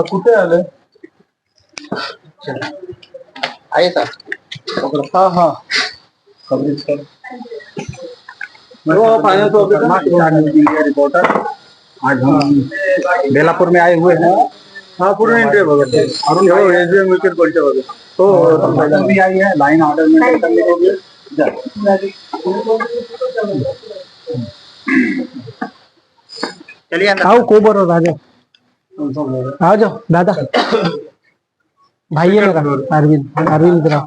कुठे आले? आहे सर. हाँ हाँ कवरेज कर फाइनेंस ऑफिसर रिपोर्टर। आज हम बेलापुर में आए हुए हैं। हाँ पूर्ण इंटरव्यू वगैरह और एसबीएम विकेट बोलते वगैरह तो भी आई है लाइन ऑर्डर में करने के लिए। चलिए अंदर. आओ को बरो राजा आ जाओ दादा भाई है मेरा अरविंद अरविंद राव।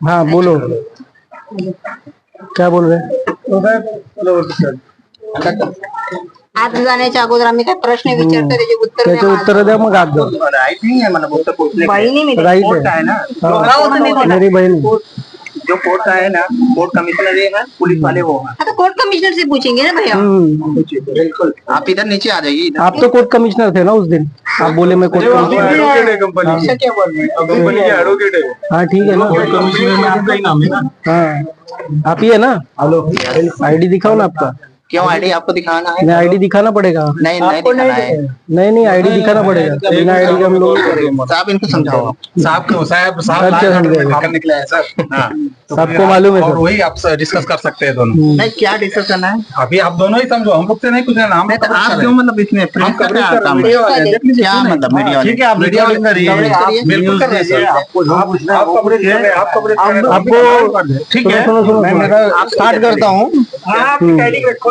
हाँ बोलो क्या बोल रहे? आत जाण्याच्या अगोदर आम्ही काय प्रश्न विचारतो त्याचे उत्तर त्याचे उत्तर द्या मग आत जाओ। राइट नहीं है मतलब उत्तर पूछने का. बहिणी मी राइट कोर्ट का है है ना. हाँ, मेरी बहन जो कोर्ट का है ना, कोर्ट कमिश्नर है ना, पुलिस वाले वो हैं. आता कोर्ट कमिश्नर से पूछेंगे ना भैया. बिल्कुल. आप इधर नीचे आ जाइए. आप तो कोर्ट कमिश्नर थे ना उस दिन, आप बोले मैं कोर्ट कमिश्नर। कंपनी क्या बोल रहे हैं? कंपनी के एडवोकेट है। हाँ ठीक है ना, कमिश्नर में आपका ही नाम है ना? हाँ आप ही है ना। हेलो आईडी दिखाओ ना आपका। क्यों आईडी आपको दिखाना है? नहीं आईडी दिखाना पड़ेगा। नहीं नहीं दिखाना है. नहीं आईडी दिखाना पड़ेगा, बिना आईडी के हम लोग साहब इनको समझाओ. साहब क्यों साहब सब क्या समझेगा? बाहर निकला है सर। हाँ सबको मालूम है और सर। वही आप डिस्कस कर सकते हैं दोनों। नहीं क्या डिस्कस करना है? अभी आप दोनों ही समझो, हम लोग से नहीं कुछ है नाम। नहीं तो आप क्यों मतलब इसमें हम कवरेज कर रहे हैं, मीडिया वाले देख लीजिए। क्या मतलब मीडिया वाले? ठीक है आप मीडिया वाले करिए, बिल्कुल कर रहे हैं सर। आप कवरेज कर रहे हैं, आप कवरेज कर रहे हैं। आपको ठीक है मैं मेरा स्टार्ट करता हूँ।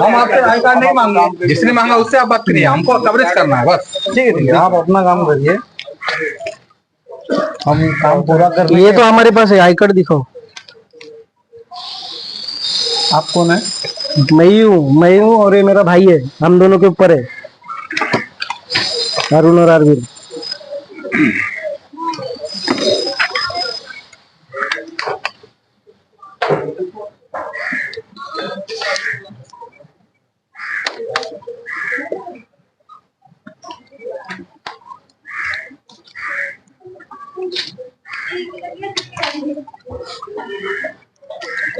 हम आपसे आई कार्ड नहीं मांगा, जिसने मांगा उससे आप बात करिए, हमको कवरेज करना है बस। ठीक है आप अपना काम करिए, हम काम पूरा कर। ये तो हमारे पास है, आई कार्ड दिखाओ। आप कौन है? मैं हूँ और ये मेरा भाई है, हम दोनों के ऊपर है अरुण और अरविंद।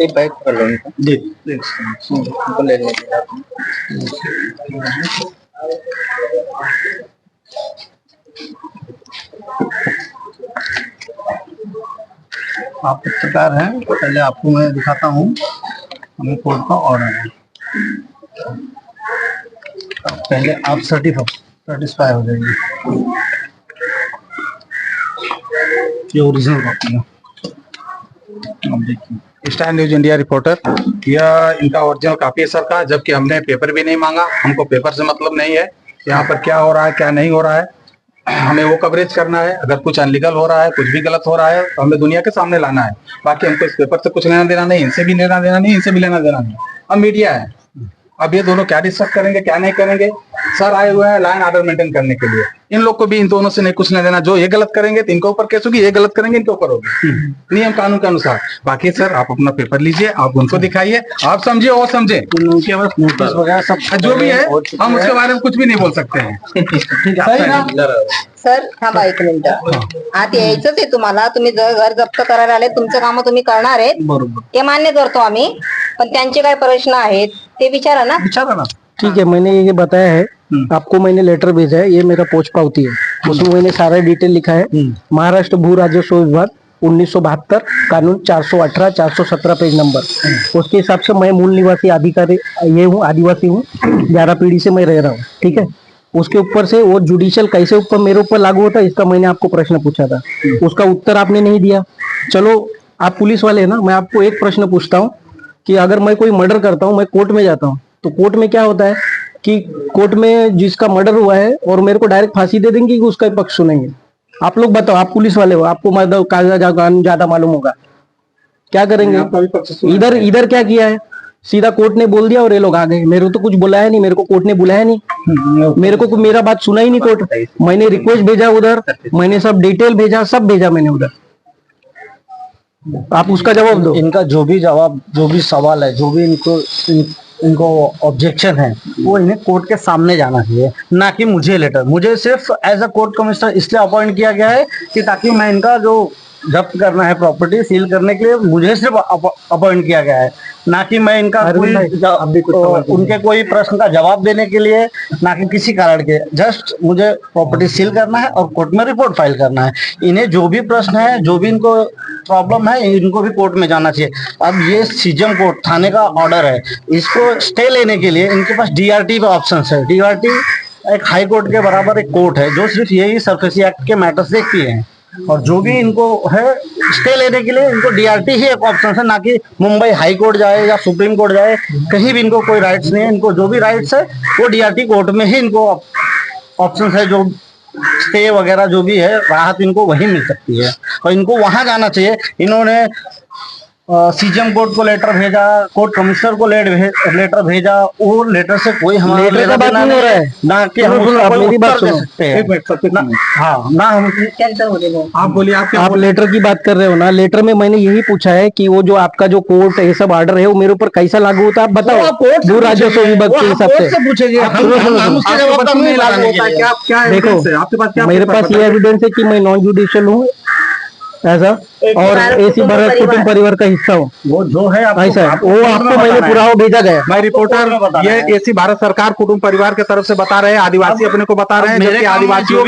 एक बैग कर लो इनका. जी इनको ले लीजिए आप. आप पत्रकार हैं, पहले आपको मैं दिखाता हूँ, हमें कोर्ट का ऑर्डर है। पहले आप सेटिस्फाई हो जाएंगे। ये ओरिजिनल कॉपी है, अब देखिए। स्टार न्यूज इंडिया रिपोर्टर, यह इनका ओरिजिनल कॉपी है सर का, जबकि हमने पेपर भी नहीं मांगा, हमको पेपर से मतलब नहीं है। यहाँ पर क्या हो रहा है क्या नहीं हो रहा है हमें वो कवरेज करना है। अगर कुछ अनलीगल हो रहा है, कुछ भी गलत हो रहा है तो हमें दुनिया के सामने लाना है। बाकी हमको इस पेपर से कुछ लेना देना नहीं, इनसे भी लेना देना नहीं, इनसे भी लेना देना नहीं। अब मीडिया है, अब ये दोनों क्या डिस्कस करेंगे क्या नहीं करेंगे। सर आए हुए हैं लाइन ऑर्डर मेंटेन करने के लिए, इन लोग को भी इन दोनों से नहीं कुछ लेना देना। जो ये गलत करेंगे तो इनके ऊपर केस होगी, ये गलत करेंगे इनके ऊपर होगी, नियम कानून के अनुसार। बाकी सर आप अपना पेपर लीजिए, आप उनको दिखाइए, आप समझिए और समझे, उनके पास नोटिस वगैरह सब जो भी है हम उसके बारे में कुछ भी नहीं बोल सकते हैं। सही ना सर थांबा एक मिनिट. आत यायचंच आहे तुम्हाला. तुम्ही जर घर जप्त करायला आले, तुमचं काम तुम्ही करणार आहेत, बरोबर, ते मान्य करतो आम्ही. पण त्यांचे काय प्रश्न आहेत ते विचारा ना. विचारा ना। ठीक है, मैंने ये बताया है आपको, मैंने लेटर भेजा है, ये मेरा पोस्ट पावती है, उसमें मैंने सारा डिटेल लिखा है। महाराष्ट्र भू राजस्व विभाग 1972 कानून 418 417 पेज नंबर, उसके हिसाब से मैं मूल निवासी अधिकारी ये हूँ, आदिवासी हूँ, 11 पीढ़ी से मैं रह रहा हूँ। ठीक है, उसके ऊपर से वो जुडिशियल कैसे ऊपर मेरे ऊपर लागू होता है, इसका मैंने आपको प्रश्न पूछा था, उसका उत्तर आपने नहीं दिया। चलो आप पुलिस वाले हैं ना, मैं आपको एक प्रश्न पूछता हूँ कि अगर मैं कोई मर्डर करता हूँ, मैं कोर्ट में जाता हूँ, तो कोर्ट में क्या होता है कि कोर्ट में जिसका मर्डर हुआ है और मेरे को डायरेक्ट फांसी दे देंगे कि उसका पक्ष सुनेंगे। आप लोग बताओ, आप पुलिस वाले हो, आपको मतलब कागज ज्यादा मालूम होगा, क्या करेंगे? इधर क्या किया है, सीधा कोर्ट ने बोल दिया और ये लोग आ गए। मेरे को तो कुछ बुलाया नहीं, मेरे को कोर्ट ने बुलाया नहीं, मेरे को मेरा बात सुना ही नहीं कोर्ट। मैंने रिक्वेस्ट भेजा उधर, मैंने सब डिटेल भेजा, सब भेजा मैंने उधर। आप उसका जवाब दो। इनका जो भी सवाल है, जो भी इनको ऑब्जेक्शन है, वो इन्हें कोर्ट के सामने जाना चाहिए, ना कि मुझे लेटर। मुझे सिर्फ एज अ कोर्ट कमिश्नर इसलिए अपॉइंट किया गया है कि ताकि मैं इनका जो जब्त करना है प्रॉपर्टी सील करने के लिए मुझे सिर्फ अपॉइंट किया गया है, ना कि मैं इनका कोई उनके कोई प्रश्न का जवाब देने के लिए, ना कि किसी कारण के। जस्ट मुझे प्रॉपर्टी सील करना है और कोर्ट में रिपोर्ट फाइल करना है। इन्हें जो भी प्रश्न है, जो भी इनको प्रॉब्लम है, इनको भी कोर्ट में जाना चाहिए। अब ये सीजेम कोर्ट थाने का ऑर्डर है, इसको स्टे लेने के लिए इनके पास डीआरटी पे ऑप्शन है। डीआरटी एक हाई कोर्ट के बराबर एक कोर्ट है जो सिर्फ यही सरफेसी एक्ट के मैटर्स देखती है, और जो भी इनको है स्टे लेने के लिए इनको डीआरटी ही एक ऑप्शन है, ना कि मुंबई हाई कोर्ट जाए या सुप्रीम कोर्ट जाए, कहीं भी इनको कोई राइट्स नहीं है। इनको जो भी राइट्स है वो डीआरटी कोर्ट में ही इनको ऑप्शन है, जो स्टे वगैरह जो भी है राहत इनको वही मिल सकती है, और इनको वहां जाना चाहिए। इन्होंने सीजेम कोर्ट को लेटर भेजा, कोर्ट कमिश्नर को लेटर भेजा, वो लेटर से कोई हमारा लेटर का बात नहीं हो रहा है ना कि हम उसका कोई मेरी बात उत्तर दे सुनो। सकते हैं। एक मिनट सत्य हाँ, ना हम आप बोलिए, आप क्या आप लेटर की बात कर रहे हो ना, लेटर में मैंने यही पूछा है कि वो जो आपका जो कोर्ट ये सब ऑर्डर है वो मेरे ऊपर कैसा लागू होता है, आप बताओ। भू राजस्व विभाग के हिसाब से पूछेंगे, देखो, मेरे पास ये एविडेंस है कि मैं नॉन जुडिशियल हूँ ऐसा, और एसी भारत कुटुंब परिवार का हिस्सा हूँ। वो जो है ऐसा है, वो आपको मैंने पुरावा भेजा गया। मैं रिपोर्टर ये एसी भारत सरकार कुटुंब परिवार के तरफ से बता रहे हैं, आदिवासी अपने को बता रहे हैं, जबकि आदिवासियों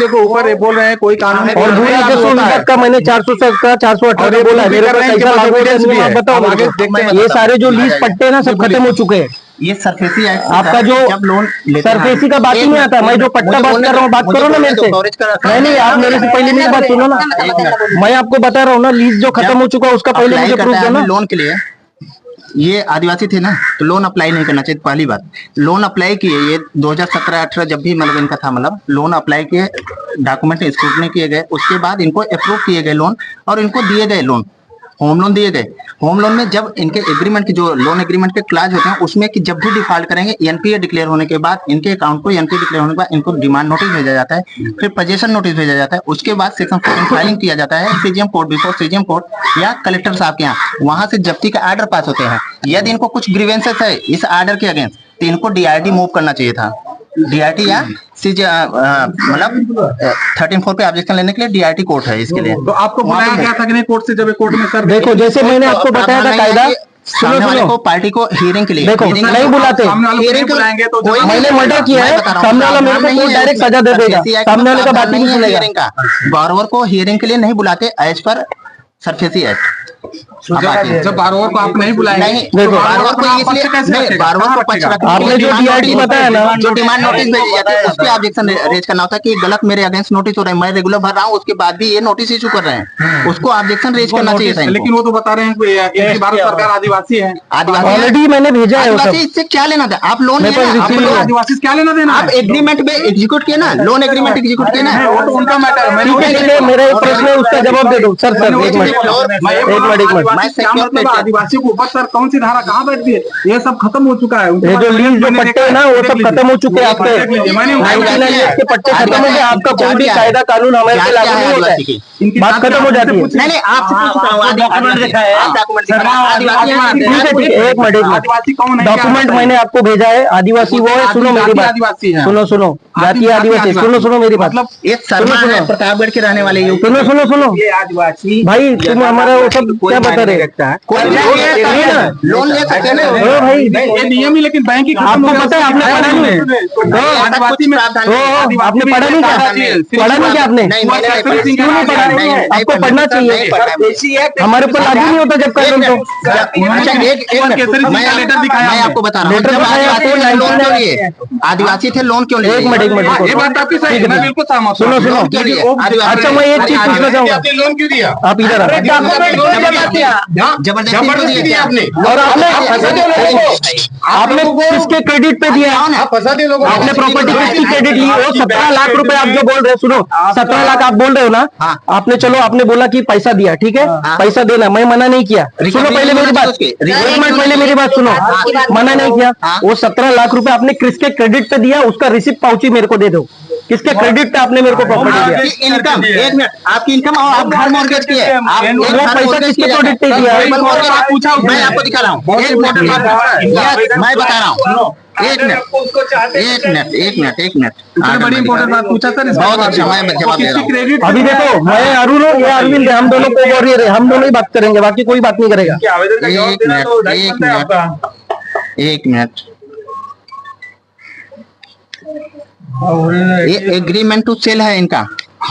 के ऊपर ये बोल रहे हैं कोई कानून और भू राजस्व विभाग का मैंने 407 का 418 बोला है, मेरे ऊपर कैसा लागू होता है आप बताओ मुझे। ये सारे जो लीज पट्टे हैं ना सब खत्म हो चुके हैं। ये सरफेसी एक्ट आपका जो लोन सरफेसी का बात ही नहीं आता। मैं जो पट्टा बात कर रहा हूँ, बात करो ना मेरे से। नहीं, आप मेरे से पहले मेरी बात सुनो ना, मैं आपको बता रहा हूँ ना, लीज जो खत्म हो चुका है उसका पहले मुझे प्रूफ दो ना। लोन के लिए ये आदिवासी थे ना, तो लोन अप्लाई नहीं करना चाहिए। पहली बात, लोन अप्लाई किए ये 2017-18 जब भी मतलब इनका था, मतलब लोन अप्लाई किए, डॉक्यूमेंट स्क्रूटनी किए गए, उसके बाद इनको अप्रूव किए गए लोन, और इनको दिए गए लोन, होम लोन दिए गए। होम लोन में जब इनके एग्रीमेंट की जो लोन एग्रीमेंट के क्लाज होते हैं उसमें कि जब भी डिफॉल्ट करेंगे, एनपीए डिक्लेयर होने के बाद इनके अकाउंट को एनपीए डिक्लेयर होने के बाद इनको डिमांड नोटिस भेजा जाता है, फिर पोजेशन नोटिस भेजा जाता है, उसके बाद सेक्शन 14 फाइलिंग किया जाता है CGM court, before CGM court या कलेक्टर साहब के यहाँ, वहां से जब्ती का आर्डर पास होते हैं। यदि इनको कुछ ग्रीवेंसेस है इस आर्डर के अगेंस्ट, तो इनको डीआरटी मूव करना चाहिए था। डीआरटी या मतलब 13(4) पे ऑब्जेक्शन लेने के लिए डीआरटी कोर्ट है इसके लिए। तो आपको बुलाया गया था कि नहीं कोर्ट से, जब कोर्ट में सर देखो, जैसे मैंने आपको बताया था कायदा, सामने वाले को पार्टी को हियरिंग के लिए देखो नहीं बुलाते। हियरिंग बुलाएंगे तो मैंने मर्डर किया है, सामने वाला मेरे को डायरेक्ट सजा दे देगा, सामने वाले का बात ही नहीं सुनेगा। हियरिंग का बारवर को हियरिंग के लिए नहीं बुलाते एज पर सरफेसी एक्ट। जब बारवर को आप नहीं बुलाएंगे, देखो बारवर को इसलिए बारवर को पक्ष रखने आपने जो डीआरटी बताया ना, जो डिमांड नोटिस भेजी जाती है उस पे ऑब्जेक्शन रेज करना होता है कि गलत मेरे अगेंस्ट नोटिस हो रहा है, मैं रेगुलर भर रहा हूँ, उसके बाद भी ये नोटिस इशू कर रहे हैं, उसको ऑब्जेक्शन रेज करना चाहिए था। लेकिन वो तो बता रहे हैं कि भारत सरकार आदिवासी है, ऑलरेडी मैंने भेजा है वो सब। इससे क्या लेना था? आप लोन आदिवासी क्या लेना देना? आप एग्रीमेंट पे एग्जीक्यूट किए ना, लोन एग्रीमेंट एग्जीक्यूट किए ना, वो तो उनका मैटर है। मेरा एक प्रश्न है, उसका जवाब दे दो सर। एक मिनट, आदिवासियों के ऊपर सर कौन सी धारा कहाँ बैठती है? ये सब खत्म हो चुका है। ये जो लीज जो पट्टे है ना वो सब खत्म हो चुके हैं आपके। 99 के पट्टे खत्म हो गए, आपका कोई भी कायदा कानून हमारे पे लागू नहीं होता है, बात खत्म हो जाती है। नहीं आपसे डॉक्यूमेंट दिखा है, एक मिनट, डॉक्यूमेंट मैंने आपको भेजा है। आदिवासी वो है, सुनो मेरी बात, सुनो जातीय आदिवासी, सुनो मेरी बात। प्रतापगढ़ के रहने वाले सुनो ये आदिवासी भाई, तुम हमारा वो सब क्या बता रहे? लोन ले सकते हैं भाई, ये नियम ही, लेकिन बैंक ही आपको पता है, आपने पढ़ा नहीं है? आदिवासी में आपने पढ़ा नहीं क्या आपने? क्यों नहीं पढ़ा? आपको पढ़ना चाहिए, हमारे ऊपर लागू नहीं होता जब कानून। तो लेटर दिखाया, मैं आपको बता रहा हूँ, आदिवासी थे लोन क्यों लिए? एक मिनट, ये बात आपकी सही है, मैं बिल्कुल सहमत हूं। सुनो। अच्छा, मैं एक चीज पूछना चाहूंगा, लोन क्यों दिया? आप इधर जबरदस्ती दिया आपने, और आपने किसके क्रेडिट पे दिया? आपने प्रॉपर्टी किसकी क्रेडिट ली? वो 17 लाख रुपए आप जो बोल रहे हो, सुनो, 17 लाख आप बोल रहे हो ना, आपने चलो आपने बोला कि पैसा दिया, ठीक है, पैसा देना, मैं मना नहीं किया। सुनो पहले मेरी बात, एक मिनट पहले मेरी बात सुनो, मना नहीं किया। वो 17 लाख रुपए आपने किसके क्रेडिट पे दिया? उसका रिसिप्ट पाउची मेरे को दे दो, किसके क्रेडिट पे आपने मेरे को प्रॉपर्टी दिया? इनकम, एक मिनट, आपकी इनकम और आप घर मॉर्गेज किए, वो पैसा किसके क्रेडिट पे दिया? मैं आपको दिखा रहा हूँ, मैं बता रहा हूँ, एक मिनट इतनी बड़ी इंपॉर्टेंट बात पूछा सर बहुत अच्छा, मैं जवाब दे रहा हूँ। क्रेडिट अभी देखो मैं अरुण हूँ, ये अरविंद है, हम दोनों को वॉरियर है, हम दोनों ही बात करेंगे, बाकी कोई बात नहीं करेगा। एक मिनट ये एग्रीमेंट टू सेल है इनका।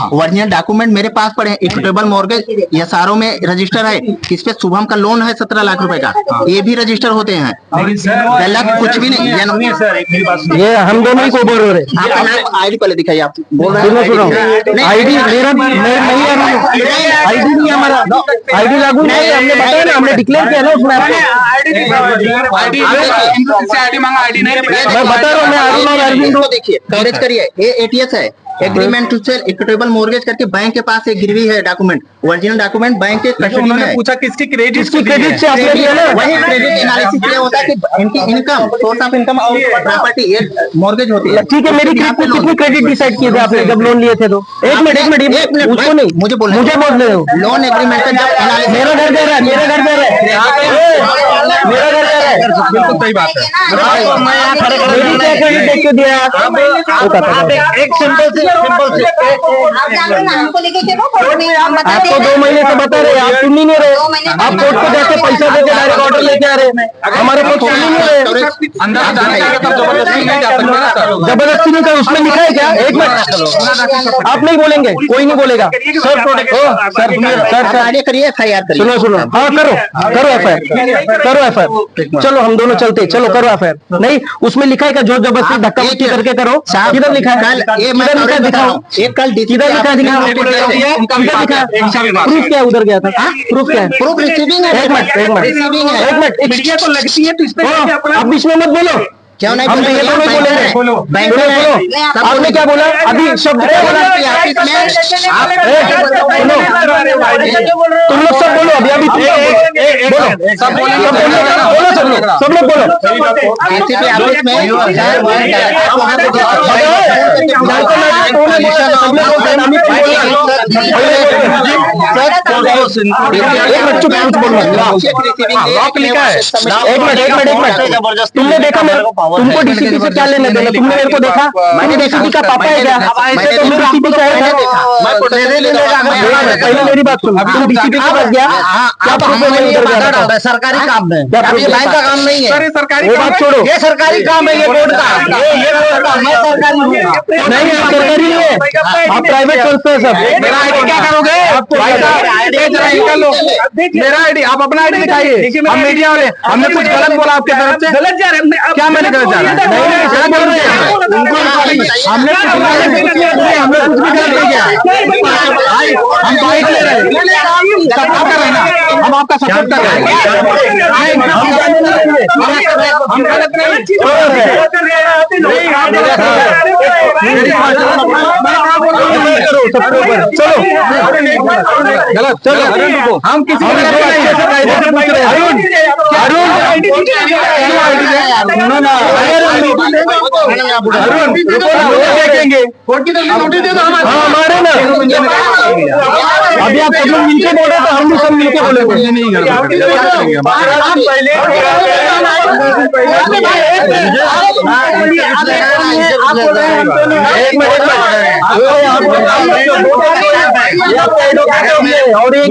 ओरिजिनल डॉक्यूमेंट मेरे पास पड़े हैं। इक्विटेबल मॉर्गेज एसआरओ में रजिस्टर है, इस पे शुभम का लोन है 17 लाख रुपए का, ये भी रजिस्टर होते हैं। गलत कुछ भी नहीं है। ये हम दोनों ही को बोल रहे हैं। आप अपना आईडी पहले दिखाइए। आप बोल रहे सुनो हैं आईडी मेरा नहीं है, आईडी नहीं हमारा, आईडी लागू नहीं है, हमने बताया ना, हमने डिक्लेयर किया ना उसमें आपको। आईडी मांगा, आईडी नहीं। मैं बता रहा हूँ, मैं अरुण और अरविंद हूँ। देखिए कवरेज करिए, ये एटीएस है, agreement to sale equitable mortgage करके बैंक के पास एक गिरवी है डॉक्यूमेंट, ओरिजिनल डॉक्यूमेंट बैंक के कस्टडी में उन्होंने है। पूछा किसकी क्रेडिट इसकी क्रेडिट से आपने दिया ना। वही क्रेडिट एनालिसिस ये होता है कि इनकी इनकम, सोर्स ऑफ इनकम और प्रॉपर्टी ये मॉर्गेज होती है। ठीक है, मेरी कितनी क्रेडिट डिसाइड किए थे आपने जब लोन लिए थे तो? एक मिनट उसको नहीं, मुझे बोल रहे हो। लोन एग्रीमेंट का जब एनालिसिस मेरा घर दे रहा है, मेरा घर दे रहा है, मेरा घर दे रहा है। बिल्कुल सही बात है। मेरी क्या क्रेडिट देख के दिया? एक सिंपल से आप जान लो ना, हमको लेके चलो कोर्ट में, हम बता आपको 2 महीने से बता रहे, आप सुन ही नहीं रहे। आप कोर्ट को जाके पैसा देके डायरेक्ट ऑर्डर लेके आ रहे, हमारे को सुन ही नहीं रहे। अंदर जाने का तब जबरदस्ती नहीं जा सकते ना सर। जबरदस्ती नहीं कर, उसमें लिखा है क्या? एक मिनट, आप नहीं बोलेंगे, कोई नहीं बोलेगा। सर आगे करिए, एफआईआर करिए। सुनो, हाँ करो एफआईआर, चलो हम दोनों चलते, चलो करो एफआईआर। नहीं उसमें लिखा है क्या जो जबरदस्ती धक्का मुक्की करके करो? किधर लिखा है? ये मैं दिखाओ, एक कल किधर लिखा है? प्रूफ क्या है? उधर गया था, प्रूफ क्या है? प्रूफ रिसीविंग है। एक मिनट मीडिया को लगती है तो इस पे आप बीच में मत बोलो। क्यों नहीं हम ये दोनों बोलेंगे। बैंक में आपने क्या बोला अभी? शब्द क्या बोला? ऑफिस में तुम लोग सब बोलो अभी, अभी सब लोग बोलो। एसीपी ऑफिस में तुमने देखा मेरे, तुमको डीसीपी से क्या लेने देना? तुमने मेरे को देखा? मैंने डीसीपी का पापा है क्या? तुमने डीसीपी का है क्या? पहले मेरी बात सुन, तुम डीसीपी के पास गया? क्या प्रूफ है? मैं उधर जा रहा था सरकारी काम में, क्या अब ये बैंक का काम नहीं है। सर ये सरकारी वो बात छोड़ो। ये सरकारी काम है, ये कोर्ट का, ये कोर्ट का, मैं सरकारी हूँ। नहीं आप सरकारी नहीं है, आप प्राइवेट संस्था है सब। मेरा आईडी क्या करोगे? भाई साहब जरा इनका लो, मेरा आईडी आप अपना आईडी दिखाइए। हम मीडिया वाले, हमने कुछ गलत बोला आपके तरफ से? गलत जा रहे हैं क्या? मैंने गलत जा रहा है? नहीं क्या बोल रहे हैं? हमने कुछ भी गलत नहीं किया। हम बाइक ले रहे हैं, सपोर्ट कर रहे हैं ना, हम आपका सपोर्ट कर रहे हैं। हम गलत नहीं चलो गलत, चलो हम किसी देखेंगे हमारे ना। अभी आप सब लोग मिलके बोले तो हम भी सब मिलके बोलेंगे। नहीं और एक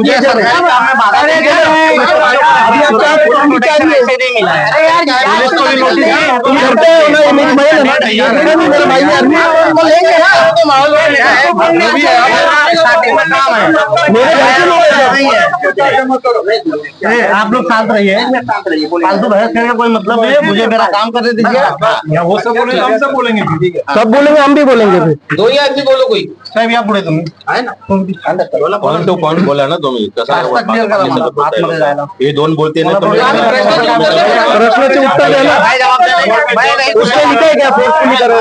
आप लोग शांत रहिए, फालतू बहस करने का कोई मतलब नहीं है। मुझे मेरा काम करने दीजिए। वो सब बोलेंगे, हम सब बोलेंगे, ठीक है? सब बोलेंगे, हम भी बोलेंगे फिर। दो ही आदमी बोलो कोई साहब यहाँ पुढे तुम्ही है ना। पॉइंट टू पॉइंट बोला ना तुम्ही ये दोन बोलते ना प्रश्न से उत्तर देना। उसमें लिखा है क्या? फोर्सफुली करो,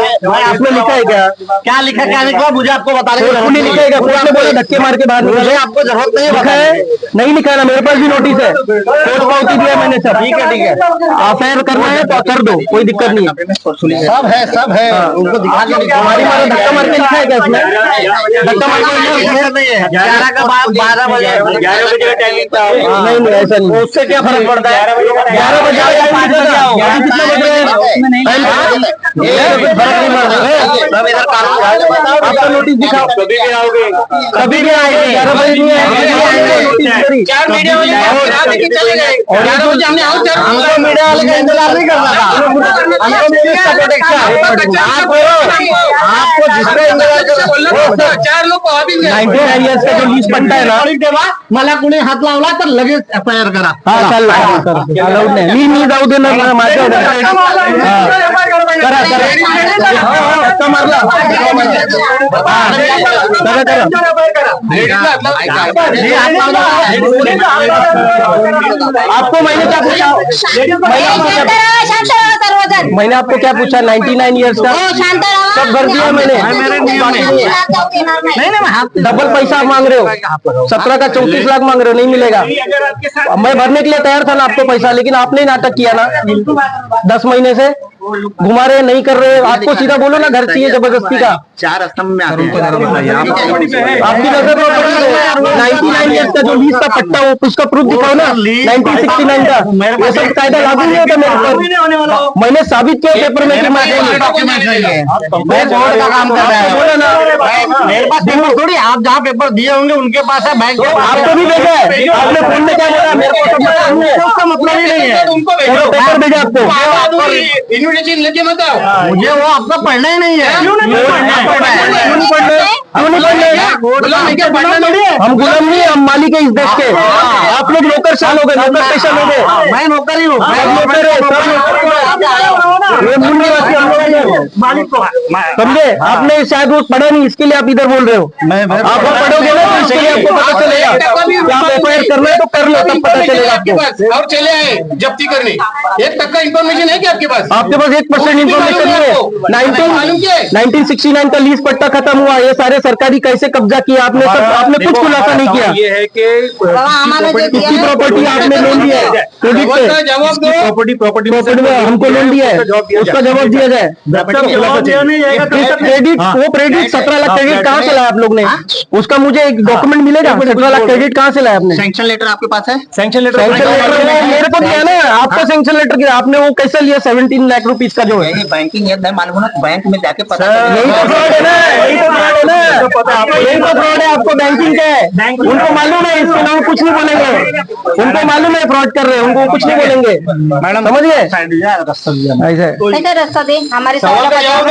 उसमें लिखा है क्या? क्या लिखा क्या लिखा मुझे आपको बता फोर्सफुली लिखा है क्या? कोर्ट ने बोला धक्के मार के बाहर निकालो। आपको जरूरत नहीं लिखा है? नहीं लिखा है ना, मेरे पास भी नोटिस है, कोर्ट पावती दिया मैंने सब। ठीक है, अफेयर करना है तो कर दो, कोई दिक्कत नहीं है। सब है उनको दिखा के हमारी मारा धक्का मार के लिखा है क्या इसमें? धक्का मार के नहीं है 11 का 12 बजे 11 बजे का टाइमिंग था। नहीं ऐसा नहीं। उससे क्या फर्क पड़ता है? 11 बजे आओ या 5 बजे आओ, अभी कितने बज रहे हैं? फर्क नहीं पड़ रहा है। आपका नोटिस दिखाओ, कभी भी आओगे, कभी भी आएंगे, 11 बजे नहीं आएंगे। 4 मीडिया वाले चले गए, 11 बजे हमने आउट कर, हमको मीडिया वाले का इंतजार नहीं करना था, हमको पुलिस का प्रोटेक्शन। आपको जिसका इंतजार करना, 4 लोग को अभी 99 years का जो लीज पट्टा है ना, मला कोणी हात लावला तर लगेच FIR करा. हा चालला अलाउड नाही, मी जाऊ देणार ना, माझ्या करा करा मारला आपको मैंने क्या पूछा, मैंने आपको क्या पूछा? 99 years का सब भर दिया मैंने, डबल पैसा आप मांग रहे हो, 17 का 34 लाख मांग रहे हो, नहीं मिलेगा। मैं भरने के लिए तैयार था ना आपको पैसा, लेकिन आपने नाटक किया ना 10 महीने से घुमा रहे, नहीं कर रहे। आपको सीधा बोलो ना, घर चाहिए जबरदस्ती का। 4 स्तंभ में आते हैं. आपकी नजर में पड़ी है 99 years का जो लीज का पट्टा हो, उसका प्रूफ दिखाओ ना, 1969 का। ये सब कायदा लागू नहीं होता मेरे ऊपर, मैंने साबित किया पेपर में कि मैं कोर्ट का काम कर रहा है. बोला ना, मेरे पास पेपर थोड़ी, आप जहाँ पेपर दिए होंगे उनके पास है, बैंक आपको भी भेजा है, आपने फोन में क्या बोला, मेरे को सब पता नहीं है, उसका मतलब ही नहीं है. चलो पेपर भेजा आपको, इन्विटेशन लेके मत आओ, मुझे वो आपका पढ़ना ही नहीं है. क्यों नहीं पढ़ना है? हम गुलाम नहीं, हम मालिक है इस देश के। आप लोग नौकर शाल हो गए, नौकर स्टेशन हो गए। मैं नौकर ही हूँ. सब नौकर है, सब ये मूल्यवासी हम लोग हैं। मालिक को समझे? आपने शायद वो पढ़ा नहीं, इसके लिए आप इधर बोल रहे हो। आप पढ़ोगे ना तो इसके लिए आपको पता चलेगा कि आप FIR करना है तो कर लो, तब पता चलेगा आपको। और चले आए जब्ती करने, 1 तक का इन्फॉर्मेशन है क्या आपके पास? आपके पास 1% इन्फॉर्मेशन नहीं है। 1969 का लीज पट्टा खत्म हुआ, ये सारे सरकारी कैसे कब्जा किया आपने, सब आपने कुछ खुलासा नहीं किया। ये है कि कितनी प्रॉपर्टी आपने लोन लिया है, क्रेडिट पे जवाब दो, प्रॉपर्टी में हमको लोन दिया है, उसका जवाब दिया जाए। क्रेडिट, वो क्रेडिट 17 लाख क्रेडिट कहाँ से लाया आप लोग ने? उसका मुझे एक डॉक्यूमेंट मिलेगा, 17 लाख क्रेडिट कहाँ से लाया आपने? सैंक्शन लेटर आपके पास है? सैंक्शन लेटर मेरे को दिया ना, आपका सैंक्शन लेटर किया आपने, वो कैसे लिया 17 लाख रुपीज का जो है? ये बैंकिंग है, मालूम ना, बैंक में जाके पता यही तो फ्रॉड है ना, यही तो फ्रॉड है ना, यही तो फ्रॉड है। आपको बैंकिंग का है, उनको मालूम है, इसके नाम कुछ नहीं बोलेंगे, उनको मालूम है फ्रॉड कर रहे हैं, उनको कुछ नहीं बोलेंगे। मैडम समझ गए? कैसे रास्ता दे, हमारे सवाल का जवाब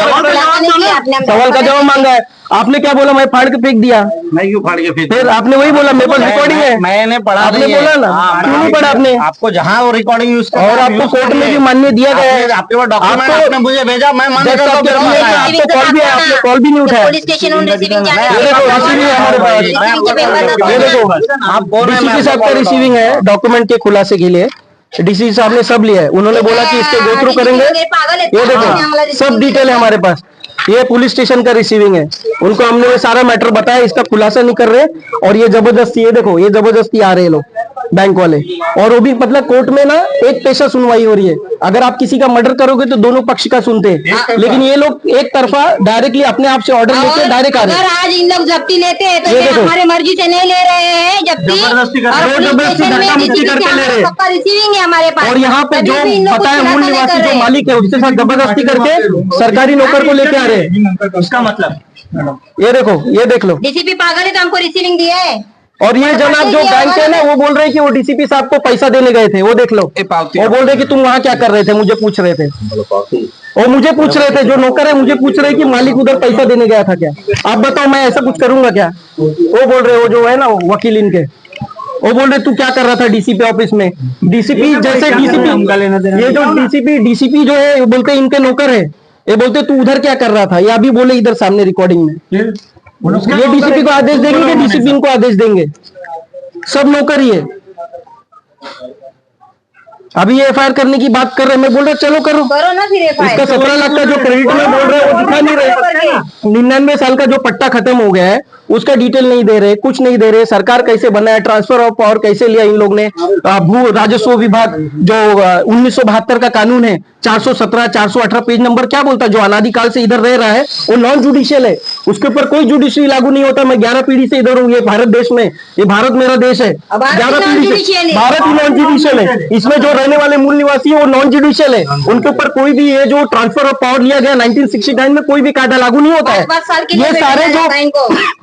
सवाल का जवाब मांगा है आपने, क्या बोला? मैं फाड़ के फेंक दिया। मैं क्यों फाड़ के फेंक? फिर आपने वही बोला, मेरे पास रिकॉर्डिंग है। मैंने पढ़ा, आपने बोला ना, क्यों नहीं पढ़ा आपने? आपको जहाँ वो रिकॉर्डिंग यूज और आपको कोर्ट में भी मान्य दिया गया है, आपके पास डॉक्यूमेंट आपने मुझे भेजा, मैं मान्य जैसा आपके करता हूँ. आपको कॉल भी है, आपने कॉल भी नहीं उठाया। पुलिस स्टेशन रिसीविंग ये देखो रिसीविंग है हमारे पास, ये देखो आप बोल रहे हैं डीसीपी साहब का रिसीविंग है डॉक्यूमेंट के खुलासे के लिए, डीसीपी साहब ने सब लिया है, उन्होंने बोला कि इसके गो थ्रू करेंगे। ये देखो सब डिटेल है हमारे पास, ये पुलिस स्टेशन का रिसीविंग है, उनको हमने सारा मैटर बताया, इसका खुलासा नहीं कर रहे, और ये जबरदस्ती, ये देखो ये जबरदस्ती आ रहे हैं लोग बैंक वाले, और वो भी मतलब कोर्ट में ना एक पेशा सुनवाई हो रही है। अगर आप किसी का मर्डर करोगे तो दोनों पक्ष का सुनते हैं, लेकिन ये लोग एक तरफा डायरेक्टली अपने आप से ऑर्डर लेके डायरेक्ट आ रहे हैं। अगर आज इन लोग जब्ती लेते हैं तो ये ये देखो। हमारे मर्जी से नहीं ले रहे हैं जब्ती, जबरदस्ती कर और रहे हैं, पुलिस जबरदस्ती स्टेशन में धक्का-मुक्की DCP करके ले रहे हैं। सबका रिसीविंग है हमारे पास, और यहाँ पे जो तभी भी इन लोग पता है कुछ मूल खुलासा नहीं निवासी कर जो रहे। मालिक है उसके साथ जबरदस्ती करके सरकारी नौकर को लेके आ रहे हैं। उसका मतलब ये देखो, ये देख लो। डीसीपी पागल है तो हमको रिसीविंग दिया है। और ये जनाब जो बैंक है ना, वो बोल रहे हैं कि वो डीसीपी साहब को पैसा देने गए थे, वो देख लो। वो बोल रहे कि तुम वहाँ क्या कर रहे थे, मुझे पूछ रहे थे, और मुझे पूछ रहे थे, जो नौकर है मुझे पूछ रहे कि मालिक उधर पैसा देने गया था क्या? आप बताओ मैं ऐसा कुछ करूंगा क्या? वो बोल रहे, वो जो है ना वकील इनके, वो बोल रहे तू क्या कर रहा था डीसीपी ऑफिस में? डीसीपी जैसे डीसीपी, ये जो डीसीपी जो है, वो बोलते इनके नौकर है, ये बोलते तू उधर क्या कर रहा था, ये अभी बोले इधर सामने रिकॉर्डिंग में। ये डीसीपी को आदेश देंगे कि डीसीपी इनको आदेश देंगे? सब नौकर ही है। अभी ये FIR करने की बात कर रहे हैं, मैं बोल रहा चलो करो ना फिर इसका 17 लाख का जो क्रेडिट में बोल रहे हैं वो दिखा नहीं रहे। 99 साल का जो पट्टा खत्म हो गया है उसका डिटेल नहीं दे रहे, कुछ नहीं दे रहे। सरकार कैसे बना है, ट्रांसफर ऑफ पावर कैसे लिया इन लोग ने, भू राजस्व विभाग जो 1972 का कानून है 417 418 पेज नंबर क्या बोलता है, जो अनादिकाल से इधर रह रहा है वो नॉन जुडिशियल है, उसके ऊपर कोई जुडिशरी लागू नहीं होता। मैं 11 पीढ़ी से इधर हूँ, ये भारत देश में, ये भारत मेरा देश है, 11 पीढ़ी से भारत नॉन जुडिशियल है। इसमें जो जो रहने वाले मूल निवासी है वो नॉन जुडिशियल है, उनके ऊपर कोई भी ये जो ट्रांसफर ऑफ पावर लिया गया 1969 में कोई भी कायदा लागू नहीं होता है। 5 साल के लिए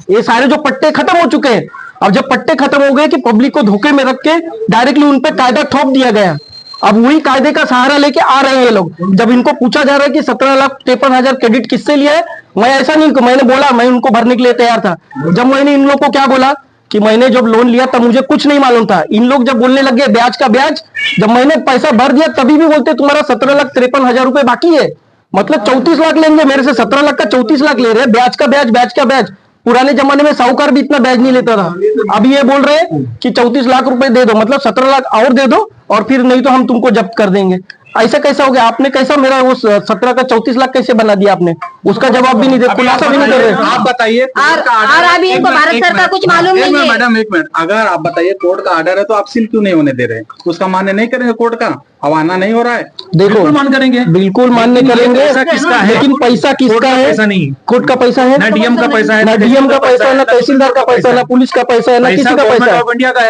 ये सारे जो पट्टे खत्म हो चुके हैं, अब जब पट्टे खत्म हो गए कि पब्लिक को धोखे में रख के डायरेक्टली उन पे कायदा थोप दिया गया, अब वही कायदे का सहारा लेके आ रहे हैं ये लोग। जब इनको पूछा जा रहा है कि 17,53,000 क्रेडिट किससे लिया है, मैं ऐसा नहीं, मैंने बोला मैं उनको भरने के लिए तैयार था। जब मैंने इन लोग को क्या बोला कि मैंने जब लोन लिया तब मुझे कुछ नहीं मालूम था, इन लोग जब बोलने लगे ब्याज का ब्याज, जब मैंने पैसा भर दिया तभी भी बोलते तुम्हारा 17,53,000 रुपए बाकी है, मतलब 34 लाख लेंगे मेरे से, 17 लाख का 34 लाख ले रहे हैं, ब्याज का ब्याज, ब्याज का ब्याज। पुराने जमाने में साहूकार भी इतना ब्याज नहीं लेता था, अब ये बोल रहे हैं कि 34 लाख रुपए दे दो, मतलब 17 लाख और दे दो और फिर नहीं तो हम तुमको जब्त कर देंगे। ऐसा कैसा हो गया? आपने कैसा मेरा वो 17 का 34 लाख कैसे बना दिया आपने? उसका जवाब भी नहीं दे, खुलासा भी नहीं कर रहे। आप बताइए। और अभी इनको भारत सरकार कुछ मालूम नहीं है। मैडम एक मिनट, अगर आप बताइए कोर्ट का ऑर्डर है तो आप सील क्यों नहीं होने दे रहे? उसका मान्य नहीं करेंगे कोर्ट का? अब आना नहीं हो रहा है, देखो मान करेंगे, बिल्कुल मान्य करेंगे। पैसा किसका है? लेकिन पैसा किसका है? पैसा नहीं, कोर्ट का पैसा है ना डीएम का पैसा है, ना डीएम का पैसा है, ना तहसीलदार का पैसा है, ना पुलिस का पैसा है, ना किसी का पैसा है,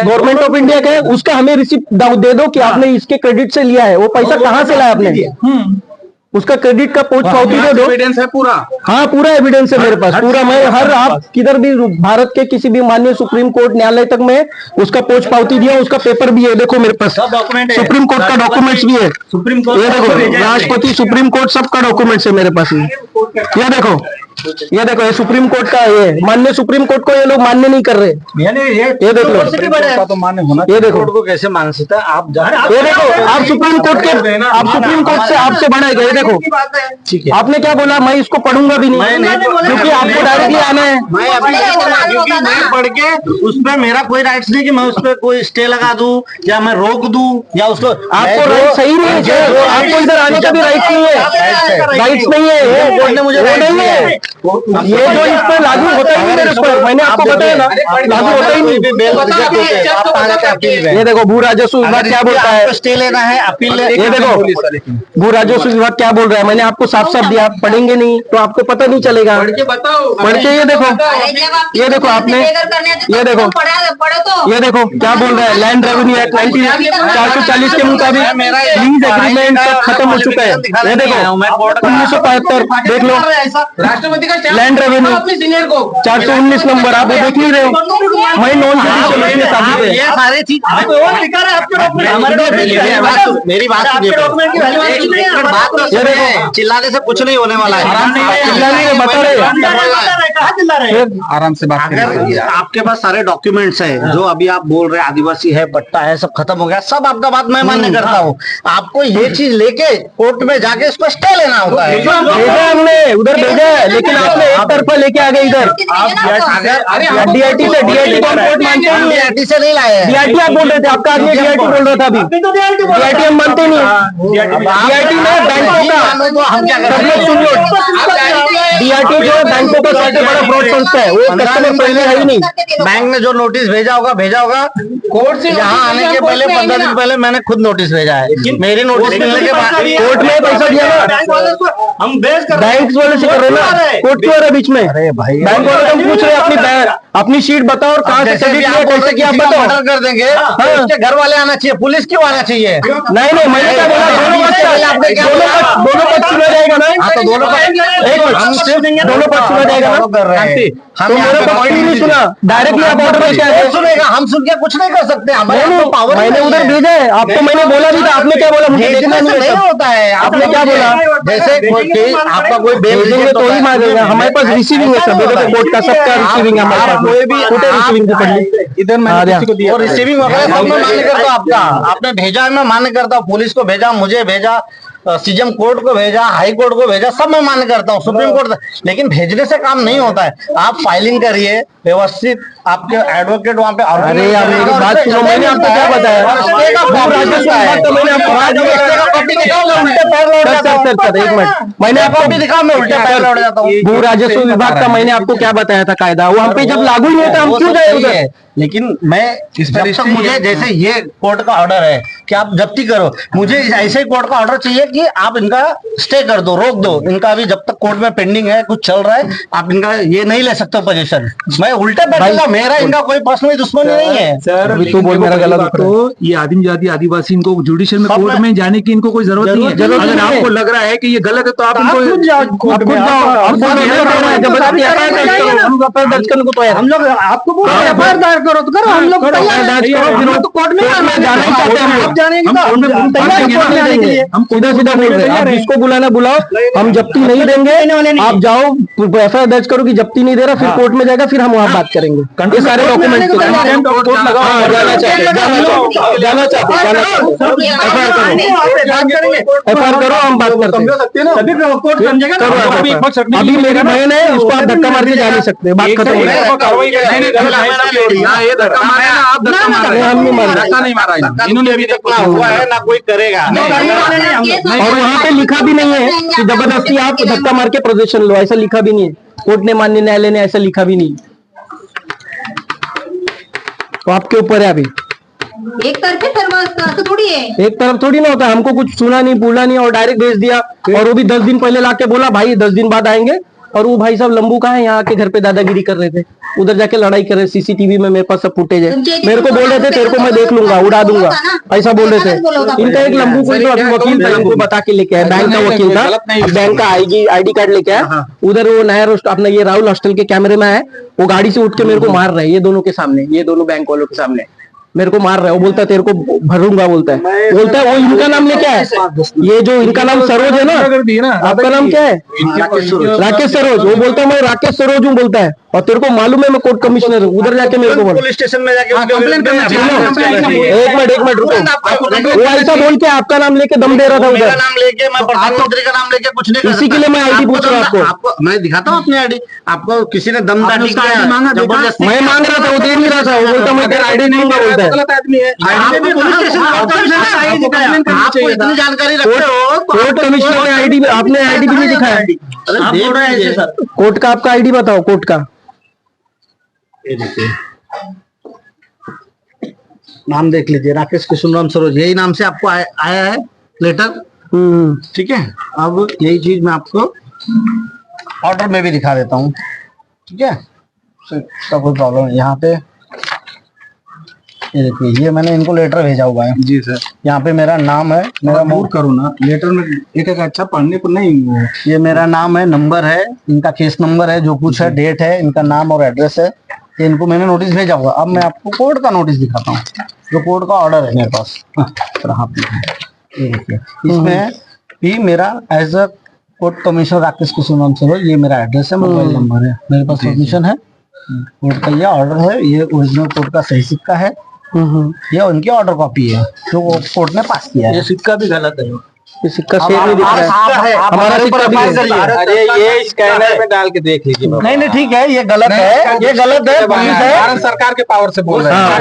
गवर्नमेंट ऑफ इंडिया का है। उसका हमें रिसिप्ट दे दो कि आपने इसके क्रेडिट से लिया है। वो पैसा कहाँ से लाया आपने? उसका क्रेडिट का पोस्ट पावती दे दो। एविडेंस है पूरा? हाँ पूरा एविडेंस है मेरे पास, पूरा। मैं हर आप किधर भी भारत के किसी भी माननीय सुप्रीम कोर्ट न्यायालय तक में उसका पोस्ट पावती दिया, उसका पेपर भी है, देखो मेरे पास डॉक्यूमेंट सुप्रीम कोर्ट का डॉक्यूमेंट्स भी है। सुप्रीम कोर्ट ये देखो राष्ट्रपति सुप्रीम कोर्ट सबका डॉक्यूमेंट्स है मेरे पास में। ये देखो, ये देखो, ये सुप्रीम कोर्ट का, ये माननीय सुप्रीम कोर्ट को ये लोग मान्य नहीं कर रहे। ये देख लो, तो मान्य होना। ये देखो, को कैसे मान सकता है आप? ये देखो, आप सुप्रीम कोर्ट के, आप सुप्रीम कोर्ट से आपसे बना गए। ये देखो, ठीक है, आपने क्या बोला? मैं इसको पढ़ूंगा भी नहीं, क्योंकि आपको डायरेक्टली आना है। मैं अभी क्योंकि मैं पढ़ के उसमें मेरा कोई राइट्स नहीं कि मैं उस पर कोई स्टे लगा दूं या मैं रोक दूं या उसको। आपको राइट सही नहीं है, आपको इधर आने का भी राइट नहीं है, राइट्स नहीं है, कोर्ट ने मुझे वो नहीं है। ये जो इस पर लागू होता ही नहीं मेरे ऊपर, मैंने आपको बताया ना, लागू होता ही नहीं। ये देखो भू राजस्व विभाग क्या बोलता है, स्टे लेना है, अपील। ये देखो भू राजस्व विभाग क्या बोल रहा है, मैंने आपको साफ साफ दिया। आप पढ़ेंगे नहीं तो आपको पता नहीं चलेगा। पढ़ के बताओ, पढ़ के ये देखो, ये देखो आपने, ये देखो, ये देखो क्या बोल रहा है। लैंड रेवेन्यू एक्ट 440 के मुताबिक लीज एग्रीमेंट सब खत्म हो चुका है। ये देखो 1975 देख लो, राष्ट्रपति का लैंड रेवेन्यू अपने सीनियर को 419 नंबर, आप वो देख नहीं रहे हो। मैं नॉन जुडिशियल इसमें साबित है। ये सारे चीज मेरी बात ये देखो, चिल्लाने से कुछ नहीं होने वाला है। चिल्लाने के बता रहे आराम से बात करिए। अगर आपके पास सारे डॉक्यूमेंट्स हैं, जो अभी आप बोल रहे हैं आदिवासी है, पट्टा है, सब खत्म हो गया, सब आपका बात मैं मान्य करता हूँ। आपको ये चीज लेके कोर्ट में जाके इसको स्टे लेना होता है। भेजा हमने, उधर भेजा है, लेकिन आपने एक तरफा लेके आ गए इधर। डीआईटी से, डीआईटी को हम कोर्ट मानते नहीं है, DIT से नहीं लाए हैं। डीआईटी आप बोल रहे थे, आपका आदमी डीआईटी बोल रहा था अभी। डीआईटी हम मानते नहीं, डीआईटी में बैंकों का, हम क्या सब लोग सुन लो, डीआईटी जो है बैंकों का सबसे बड़ा फ्रॉड संस्था है, वो कस्टमर फ्रेंडली है ही नहीं। बैंक ने जो नोटिस भेजा होगा कोर्ट से यहाँ आने के पहले 15 दिन पहले मैंने खुद नोटिस भेजा है। मेरी नोटिस मिलने के बाद कोर्ट में पैसा दिया ना, हम बेस कर बैंक वाले से कर रहे ना, कोर्ट क्यों आ रहा है बीच में? अरे भाई, बैंक वाले हम पूछ रहे हैं अपनी शीट बताओ और कहाँ से क्रेडिट लिया, कैसे किया आप बताओ। ऑर्डर कर देंगे तो उसके घर वाले आना चाहिए, पुलिस क्यों आना चाहिए? नहीं नहीं, मैंने क्या बोला, दोनों पक्ष सुना जाएगा ना। हाँ, तो दोनों पक्ष दोनों पक्ष सुना जाएगा ना। कर रहे हैं। तो मेरा पक्ष ही नहीं सुना, डायरेक्टली आप ऑर्डर में क्या है सुनेगा, हम सुन के कुछ नहीं कर सकते। पावर मैंने उधर भेजा है, आपको मैंने बोला भी था, आपने क्या बोला? मुझे देखना नहीं होता है। आपने क्या बोला? जैसे आपका कोई भेजेंगे तो ही मांगेगा, हमारे पास रिसीविंग है सब, कोर्ट का सबका रिसीविंग है हमारे पास। कोई भी रिसीविंग को पढ़ ली इधर मैंने किसी को दिया, और रिसीविंग वगैरह सब मैं मान्य करता हूँ। आपका आपने भेजा है, मैं मान्य करता हूँ। पुलिस को भेजा, मुझे भेजा, सीएम कोर्ट को भेजा, हाई कोर्ट को भेजा, सब मैं मान्य करता हूँ, सुप्रीम कोर्ट। लेकिन भेजने से काम नहीं होता है। आप फाइलिंग करिए व्यवस्थित, आपके एडवोकेट वहाँ पे। अरे यार मेरी बात सुनो, मैंने आपको क्या बताया? एक मिनट, मैंने आपको भी दिखा, मैं उल्टे पैर लौट जाता हूँ। भू राजस्व विभाग का मैंने आपको क्या बताया था कायदा, वो हम पे जब लागू नहीं होता हम क्यों जाए उधर? लेकिन मैं जब तक मुझे, जैसे ये कोर्ट का ऑर्डर है कि आप जब्ती करो, मुझे ऐसे ही कोर्ट का ऑर्डर चाहिए कि आप इनका स्टे कर दो, रोक दो इनका। अभी जब तक कोर्ट में पेंडिंग है, कुछ चल रहा है, आप इनका ये नहीं ले सकते पोजीशन। मैं उल्टे बैठूंगा मेरा इनका कोई पर्सनली दुश्मनी नहीं है। सर अभी तू बोल, मेरा गला दुख रहा है। तो ये आदिम जाति आदिवासी इनको जुडिशियल में सब कोर्ट में- में जाने की इनको कोई जरूरत नहीं है। जरूरत अगर नहीं है। आपको लग रहा है कि ये गलत है तो आप आप इनको खुद जाओ कोर्ट में, हम हम खुद नहीं कर रहे हैं, जबरदस्ती FIR दर्ज करो, हम FIR दर्ज करने को तैयार हैं। हम लोग आपको बोल रहे हैं FIR दर्ज करो तो करो, हम लोग तैयार हैं, दर्ज करो, फिर हम तो कोर्ट में जाना ही चाहते हैं। आप जानेंगे तो हम हम तैयार हैं कोर्ट में आने के लिए। हम सीधा सीधा बोल रहे हैं, आप जिसको बुलाना बुलाओ, हम जब्ती नहीं देंगे। आप जाओ FIR दर्ज करो कि जब्ती नहीं दे रहा, फिर कोर्ट में जाएगा, फिर हम वहाँ बात करेंगे। ये सारे डॉक्यूमेंट जाना चाहते हैं, FIR करो, हम बात करते हैं। तभी कोर्ट समझेगा ना। अभी मेरी बहन है, उसको आप धक्का मार के जा नहीं सकते, बात खत्म हो गई। ये धक्का मारे ना, आप धक्का मार रहे हैं। हम नहीं मार रहे। धक्का नहीं मारा इन्होंने भी ना हुआ है ना कोई करेगा। और वहाँ पे लिखा भी नहीं है कि जबरदस्ती आप धक्का मार के पोजीशन लो, ऐसा लिखा भी नहीं है। कोर्ट ने, माननीय न्यायालय ने ऐसा लिखा भी नहीं। तो आपके ऊपर है अभी। एक तरफे सर्व असं थोडी आहे। एक तरफ थोड़ी ना होता है, हमको कुछ सुना नहीं, बोला नहीं और डायरेक्ट भेज दिया। और वो भी 10 दिन पहले लाके बोला भाई 10 दिन बाद आएंगे। और वो भाई साहब लंबू कहाँ है, यहाँ के घर पे दादागिरी कर रहे थे, उधर जाके लड़ाई कर रहे। CCTV में मेरे पास सब फुटेज है। मेरे को बोल रहे थे तेरे को मैं देख लूंगा, उड़ा दूंगा, ऐसा बोल रहे थे। इनका एक लंबू कोई तो अभी वकील था, हमको बता के लेके आया, बैंक का वकील था, बैंक का ID कार्ड लेके आया। उधर वो नया अपना ये राहुल हॉस्टल के कैमरे में है, वो गाड़ी से उठ के मेरे को मार रहा है, ये दोनों के सामने, ये दोनों बैंक वालों के सामने मेरे को मार रहा है। वो बोलता है तेरे को भरूंगा, बोलता है वो इनका नाम ले क्या है, ये जो इनका नाम सरोज है ना, आपका नाम क्या है? राकेश सरोज। वो बोलता है मैं राकेश सरोज हूँ, बोलता है। और तेरे को मालूम है मैं कोर्ट कमिश्नर हूँ, उधर जाके मेरे को बोल। पुलिस स्टेशन में जाके कंप्लेन करना चाहिए। एक मिनट रुको, वो ऐसा बोल के आपका नाम लेके दम दे रहा था मेरा उधर। नाम लेके, मैं प्रधानमंत्री का नाम लेके कुछ नहीं कर इसी के सकता। लिए मैं ID पूछ रहा हूँ दम- आपको। मैं दिखाता हूँ अपनी आईडी। आपको किसी ने दमदाटी उसका किया ID मांगा, देखा? जबरदस्ती मैं मांग रहा था, वो दे नहीं रहा था। वो बोलता मैं तेरा ID नहीं दूंगा, बोलता है। गलत आदमी है। आपको पुलिस स्टेशन आपको इतनी जानकारी रखते हो तो कोर्ट कमिश्नर ने ID आपने ID भी नहीं दिखाया। आप बोल रहे हैं ऐसे सर। कोर्ट का आपका ID बताओ, कोर्ट का नाम देख लीजिए, राकेश किशुनराम सरोज, यही नाम से आपको आया है लेटर। ठीक है, अब यही चीज मैं आपको ऑर्डर में भी दिखा देता हूँ। ठीक है, इसका कोई प्रॉब्लम है। यहाँ पे ये देखिए, ये मैंने इनको लेटर भेजा हुआ है। जी सर, यहाँ पे मेरा नाम है, मेरा मूड करो ना, लेटर में एक अच्छा पढ़ने को नहीं। ये मेरा नाम है, नंबर है, इनका केस नंबर है, जो कुछ है, डेट है, इनका नाम और एड्रेस है। ये इनको मैंने नोटिस भेजा हुआ। अब मैं आपको कोर्ट का नोटिस दिखाता हूँ, जो कोर्ट का ऑर्डर है मेरे पास। ये देखिए, इसमें भी मेरा as a court commissioner Rakesh Kishunram Saroj, ये मेरा एड्रेस है, मोबाइल नंबर है, मेरे पास सबमिशन है। कोर्ट का ये ऑर्डर है, ये ओरिजिनल कोर्ट का सही सिक्का है, ये उनकी ऑर्डर कॉपी है जो कोर्ट ने पास किया है। ये सिक्का भी गलत है। ये सिक्का सेम नहीं दिख रहा है। हमारा सिक्का भी है। अरे ये स्कैनर में डाल के देख लीजिए। नहीं नहीं, ठीक है, ये गलत है, ये गलत है, पुलिस है। भारत सरकार के पावर से बोल रहे हैं। हाँ,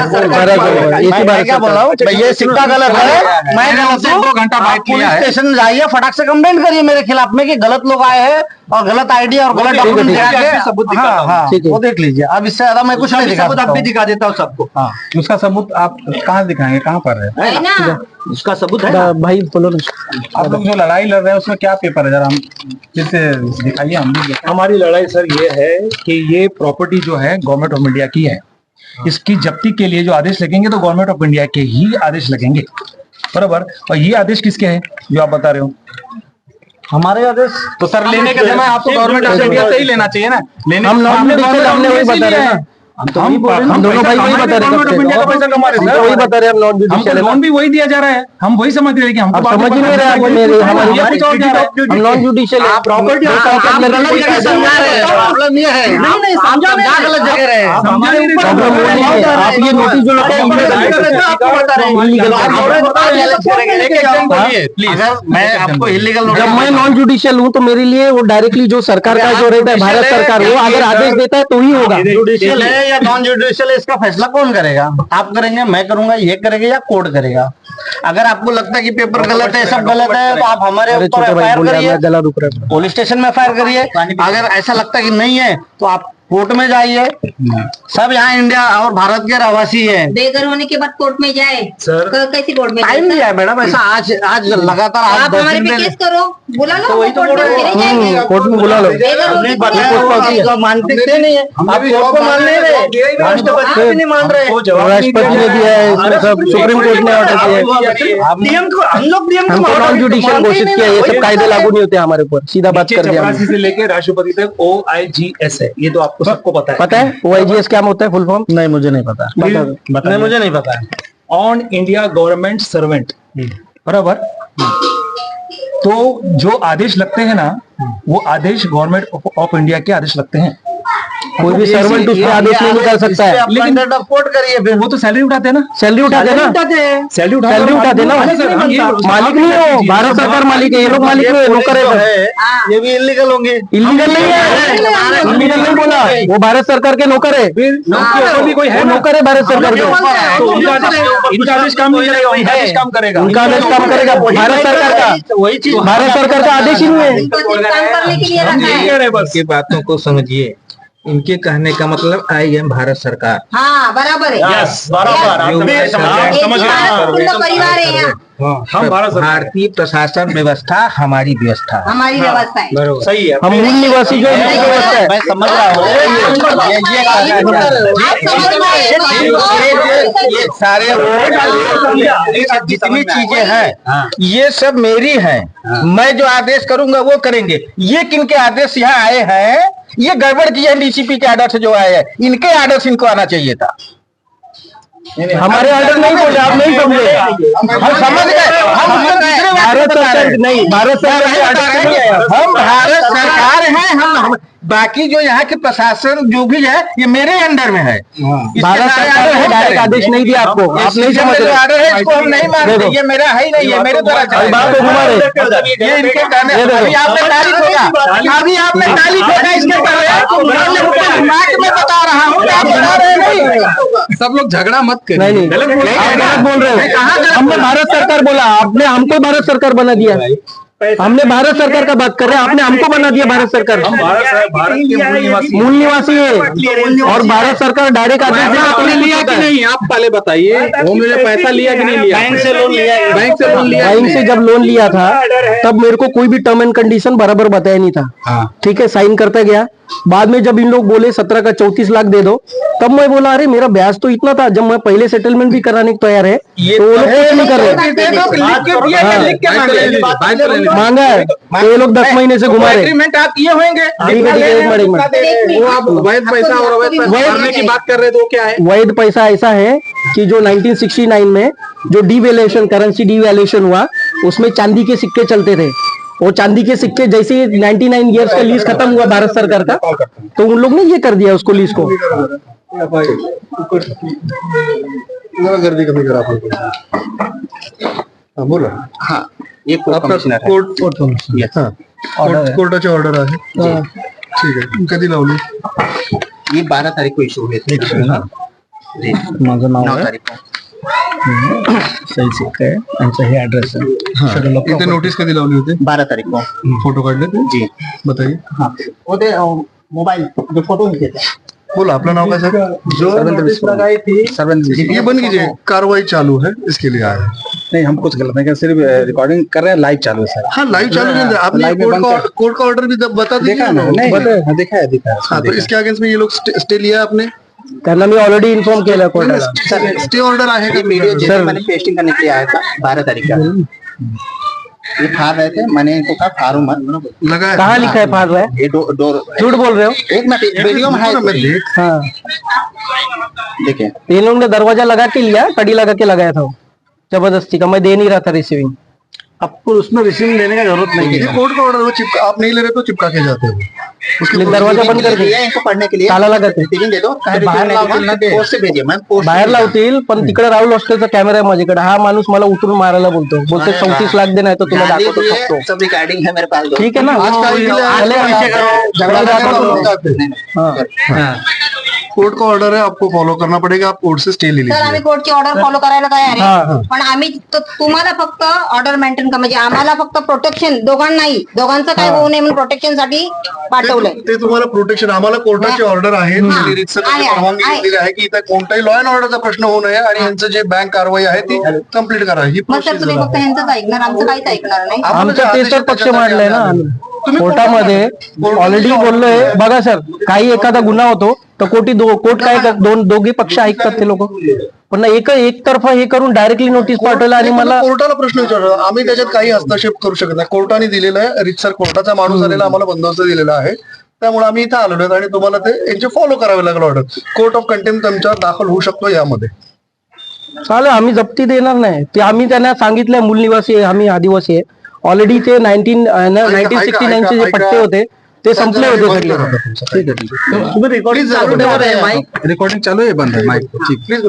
मैं क्या बोल रहा हूँ, ये सिक्का गलत है, मैं गलत हूँ। 2 घंटा आप बाइट पुलिस लिया है। स्टेशन जाइए, फटाक से कंप्लेंट करिए मेरे खिलाफ में कि गलत लोग आए हैं और गलत आईडी और गलत डॉक्यूमेंट दिखा सबूत के। दिखाता हाँ हूँ। हाँ, ठीक है। वो देख लीजिए। अब इससे ज्यादा मैं कुछ नहीं दिखा सकता हूँ। दिखा देता हूँ सबको। हाँ, उसका सबूत आप कहाँ दिखाएंगे, कहाँ पर है? है ना? उसका सबूत है। भाई बोलो ना। आप लोग जो लड़ाई लड़ रहे हैं उसमें क्या पेपर है, जरा हम फिर से दिखाइए, हम भी देखें। हमारी लड़ाई सर ये है कि ये प्रॉपर्टी जो है गवर्नमेंट ऑफ इंडिया की है। इसकी जब्ती के लिए जो आदेश लगेंगे तो गवर्नमेंट ऑफ इंडिया के ही आदेश लगेंगे, बराबर। और ये आदेश किसके हैं जो आप बता रहे हो? हमारे आदेश तो सर लेने के समय आपको गवर्नमेंट ऑफ इंडिया से ही लेना चाहिए ना। लेने हम नॉन हमने जुडिशियल, government of हमने वही India से बता रहे लिया हैं है। हम दोनों भाई वही बता रहे हैं। गवर्नमेंट ऑफ इंडिया का पैसा कमा रहे हम हैं तो वही सर। बता रहे हैं, हम नॉन हमको जुडिशियल है ना। लोन भी वही दिया जा रहा है, हम वही समझ रहे हैं कि हमको आप समझ ही नहीं रहे हैं मेरे हमारी हम नॉन जुडिशियल है। प्रॉपर्टी प्रॉब्लम ये है, आप गलत जगह रहे हैं। हमारे ऊपर प्रॉब्लम वो नहीं है। आप ये नोटिस जो लगा अगर मैं आपको इलीगल जब मैं नॉन जुडिशियल हूँ तो मेरे लिए वो डायरेक्टली जो सरकार का जो रहता है, भारत सरकार, वो अगर आदेश देता है तो ही होगा। जुडिशियल है या नॉन जुडिशियल है, इसका फैसला कौन करेगा? आप करेंगे, मैं करूंगा, ये करेंगे या कोर्ट करेगा? अगर आपको लगता है कि पेपर गलत है, सब गलत है, तो आप हमारे अरे ऊपर छोटे भाई एफआईआर बोल रहा है, करिए, मेरा गला दुख रहा है। पुलिस स्टेशन में एफआईआर करिए। अगर ऐसा लगता है कि नहीं है तो आप कोर्ट में जाइए, सब यहाँ इंडिया और भारत के रहवासी है। बेघर होने के बाद कोर्ट में जाए सर, कैसी कोर्ट में टाइम दिया है मैडम, ऐसा आज लगातार आज आप 10 हमारे दिन पे केस करो, बुला लो वही तो बोल रहे हैं। कोर्ट में बुला लो। तो मानते नहीं है, आप कोर्ट को मान नहीं रहे, राष्ट्रपति भी नहीं मान रहे। राष्ट्रपति ने दिया है, इसमें सब सुप्रीम कोर्ट ने ऑर्डर दिया है। डीएम को हम लोग डीएम हमको नॉन जुडिशियल घोषित किया, ये सब कायदे लागू नहीं होते हमारे ऊपर, सीधा बात कर दिया हमने। चपरासी से लेके राष्ट्रपति तक OIGS है, ये तो आपको सबको पता है। पता है OIGS क्या होता है, फुल फॉर्म? नहीं मुझे नहीं पता, नहीं मुझे नहीं पता है। ऑन इंडिया गवर्नमेंट सर्वेंट, बराबर। तो जो आदेश लगते हैं ना, वो आदेश गवर्नमेंट ऑफ इंडिया के आदेश लगते हैं। कोई भी सर्वेंट उस पर आदेश नहीं निकाल सकता है, लेकिन कोर्ट करिए फिर। वो तो सैलरी उठाते हैं ना, सैलरी उठाते ना, सैलरी सैलरी उठाते ना। मालिक नहीं हो, भारत सरकार मालिक है, ये लोग मालिक नहीं है, नौकर है। ये भी इलीगल होंगे। इलीगल नहीं है, इलीगल नहीं बोला, वो भारत सरकार के नौकर है, कोई है वो नौकर है भारत सरकार के। तो इनका आदेश काम नहीं करेगा, उनका आदेश काम करेगा। उनका आदेश काम करेगा भारत सरकार का, वही चीज भारत सरकार का आदेश ही नहीं है। इनको सिर्फ काम करने के लिए रखा है। की बातों को समझिए, इनके कहने का मतलब आई एम भारत सरकार। हाँ बराबर है। यस, बराबर, आपने एक समझ भारत कुटुंब परिवार है यहाँ, हम भारत सरकार भारतीय प्रशासन व्यवस्था हमारी व्यवस्था, हमारी व्यवस्था है। सही है। हम मूल निवासी जो है उनकी व्यवस्था है। मैं समझ रहा हूँ। ये सारे जितनी चीजें हैं ये सब मेरी हैं। मैं जो आदेश करूंगा वो करेंगे। ये किनके आदेश यहाँ आए हैं? ये गड़बड़ किया है डीसीपी के आर्डर से जो आए हैं, इनके आर्डर से इनको आना चाहिए था। हमारे ऑर्डर नहीं बोले, आप नहीं समझे। हम समझ गए, हम भारत सरकार नहीं, भारत सरकार के ऑर्डर से नहीं आया। हम भारत सरकार हैं। हम बाकी जो यहाँ के प्रशासन जो भी है ये मेरे अंडर में है। भारत सरकार ने डायरेक्ट आदेश नहीं दिया आपको, आप नहीं समझ रहे। ऑर्डर है इसको हम नहीं मानते, ये मेरा है ही नहीं है, मेरे द्वारा बात को घुमा रहे। ये इनके कहने। अभी आपने ताली ठोका, अभी आपने ताली ठोका इसके दिमाग में बता रहा हूँ, आप बता रहे नहीं। सब लोग झगड़ा मत करिए। नहीं नहीं, आप गलत बोल रहे हो। हमने भारत सरकार बोला, आपने हमको भारत सरकार बना दिया। हमने भारत सरकार का बात कर रहे हैं, आपने हमको बना दिया भारत सरकार। हम भारत के मूल निवासी है, और भारत सरकार डायरेक्ट आदेश देना आपने लिया कि नहीं? आप पहले बताइए, उन्होंने पैसा लिया कि नहीं लिया? बैंक से लोन लिया, बैंक से लोन लिया। बैंक से जब लोन लिया था तब मेरे को कोई भी टर्म एंड कंडीशन बराबर बताया नहीं था। ठीक है, साइन करता गया। बाद में जब इन लोग बोले 17 का 34 लाख दे दो, तब मैं बोला अरे मेरा ब्याज तो इतना था। जब मैं पहले सेटलमेंट भी कराने को तैयार है तो वो लोग कुछ नहीं कर रहे। मांगा है तो ये लोग 10 महीने से घुमा रहे। एग्रीमेंट आप किए होंगे। ठीक है, एक मिनट। वो आप वैध पैसा और अवैध पैसा भरने की बात कर रहे थे, वो क्या है? वैध पैसा ऐसा है कि जो 1969 में जो डिवैल्यूएशन, करेंसी डिवैल्यूएशन हुआ, उसमें चांदी के सिक्के चलते थे। वो चांदी के सिक्के जैसे 99 ईयर्स का लीज खत्म हुआ भारत सरकार का, तो उन लोग ने ये कर दिया उसको, लीज को। गर्दी कमी करा बोला। हाँ, ये कोर्ट कमिश्नर है। कोर्टाचे ऑर्डर आहे। ठीक आहे, कधी लावली? ये 12 तारीख को इशू हुए थे। जी, माझं नाव 9 आहे तारीख को। सही सिक्का आहे, यांचा हे ऍड्रेस आहे। इथे नोटीस कधी लावली होती? 12 तारीख को। फोटो काढले ते? जी, बताइए। हाँ, वो दे मोबाइल जो फोटो नहीं देता। बोला, आपलं नाव काय सर? जो नोटिस लगाई थी, ये बन कीजिए, कार्रवाई चालू है, इसके लिए आया है। नहीं हम कुछ गलत नहीं कर, सिर्फ रिकॉर्डिंग कर रहे हैं, लाइव चालू है सर। हाँ, लाइव चालू है। आपने कोर्ट का ऑर्डर भी बता दीजिए ना। दिखा है। हाँ, तो इसके अगेंस्ट में ये लोग स्टे लिया आपने? त्यांना मी ऑलरेडी इन्फॉर्म केलं कोर्टाला। स्टे ऑर्डर आहे का? वीडियो जैसे मैंने पेस्टिंग करने के लिए आया था 12 तारीख का। ये फाड़ रहे थे, मैंने इनको कहा फाड़ू मत। लगा कहाँ लिखा है फाड़ रहा है? ये डोर झूठ बोल रहे हो। एक मिनट, वीडियो में है। हाँ, देखिए, इन लोगों ने दरवाजा लगा के लिया, कड़ी लगा के लगाया था वो जबरदस्ती का। मैं दे नहीं रहा था रिसीविंग। आपको उसमें रिसीव लेने का जरूरत नहीं ये है। कोर्ट का ऑर्डर, वो चिपका, आप नहीं ले रहे तो चिपका के जाते हो। उसके दरवाजा बंद कर दिया इनको पढ़ने के लिए। ताला लगा के रिसीविंग दे दो, पोस्ट से भेजिए। मैं पोस्ट बाहेर लावतील, पण तिकडे राहुल हॉस्टेलचा कॅमेरा आहे माझ्याकडे। हा माणूस मला उतरून मारायला बोलतो, बोलते 34 लाख देना है तो तुला दाखवतो शकतो। सब रिकॉर्डिंग है मेरे पास। दो ठीक है ना, आज का चले, झगड़ा दाखवतो। करो। हाँ। कोर्ट का ऑर्डर है, आपको फॉलो करना पड़ेगा, आप कोर्ट से स्टे ले सर आम्ही लीजिए. कोर्टची ऑर्डर फॉलो करायला तयार आहे पण आम्ही तुम्हाला फक्त ऑर्डर मेंटेन म्हणजे आम्हाला फक्त प्रोटेक्शन दोघांनाही दोघांचं काय होऊ नये म्हणून प्रोटेक्शन साठी पाठवलंय. ते तुम्हाला प्रोटेक्शन, आम्हाला कोर्टाची ऑर्डर आहे, निरीक्षकाची परवानगी दिलेली आहे की इथे कोणताही लॉ अँड ऑर्डरचा प्रश्न होऊ नये आणि यांचं जे बँक कारवाई आहे ती कम्प्लीट करा. ही मग सर तुम्ही फक्त ह्यांचंच ऐकणार आमचं काहीच ऐकणार नाही. आमचं ते सर पक्ष मांडलंय ना कोर्टामध्ये ऑलरेडी बोललोय. बघा सर, काही एखादा गुन्हा होतो तर कोर्ट काय दोघी पक्ष ऐकतात ते लोक, पण एकतर्फा हे करून डायरेक्टली नोटीस पाठवलं आणि मला कोर्टाला प्रश्न विचारला. आम्ही त्याच्यात काही हस्तक्षेप करू शकत नाही. कोर्टाने दिलेलं आहे, रितसर कोर्टाचा माणूस आलेला आम्हाला बंदोबस्त दिलेला आहे, त्यामुळे आम्ही इथे आलेलो आहेत आणि तुम्हाला ते यांचे फॉलो करावे लागेल ऑर्डर. कोर्ट ऑफ कंटेम्प्ट तुमच्यावर दाखल होऊ शकतो यामध्ये. चालेल, आम्ही जप्ती देणार नाही. ते आम्ही त्यांना सांगितलंय मूल निवासी आहे, आम्ही आदिवासी आहे. ऑलरेडी ते 1969 चे जे पट्टे होते ते संपले होते सगळे. ठीक आहे. तुम्ही रिकॉर्डिंग चालू आहे, बंद आहे माईक. प्लीज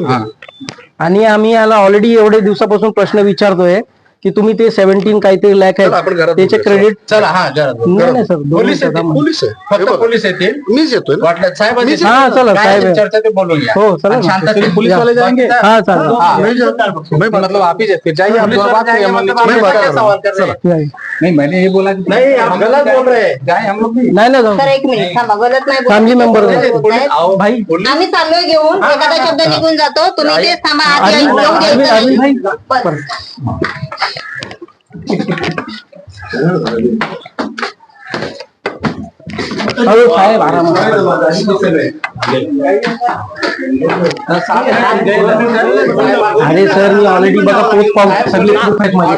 आणि आम्ही याला ऑलरेडी एवढे दिवसापासून प्रश्न विचारतोय की तुम्ही ते 17 काहीतरी लॅक चला, आपण आहे घरात त्याचे बोलूया. क्रेडिट. चला हा जरा नाही सर, पोलीस येतील. पोलीस आहे, फक्त पोलीस येतील. मीच येतोय ना. वाटलं साहेब हा, चला, साहेब. चर्चा ते बोलूया. हो, चला ना. शांत पुलिस वाले जाएंगे. हा चालेल. मतलब आप ही फिर जाइए, आप दोनों बात करिए, मतलब मैं बात क्या कर रहा सवाल कर रहे हैं? नाही नहीं, मैंने ये बोला कि नहीं, आप गलत बोल रहे हैं. जाए हम लोग भी. ना जाऊ. सर एक मिनिट थांबा, गलत नाही बोलत. फॅमिली मेंबर आओ भाई. आम्ही चाललोय घेऊन, एखादा शब्द निघून जातो, तुम्ही तेच थांबा. आधी येऊ द्यायचं अरविंद नाही. भाई बस. हळू साहेब, आराम. अरे सर, मी ऑलरेडी बघा पोस्ट पाहू सगळे प्रूफ आहेत माझे.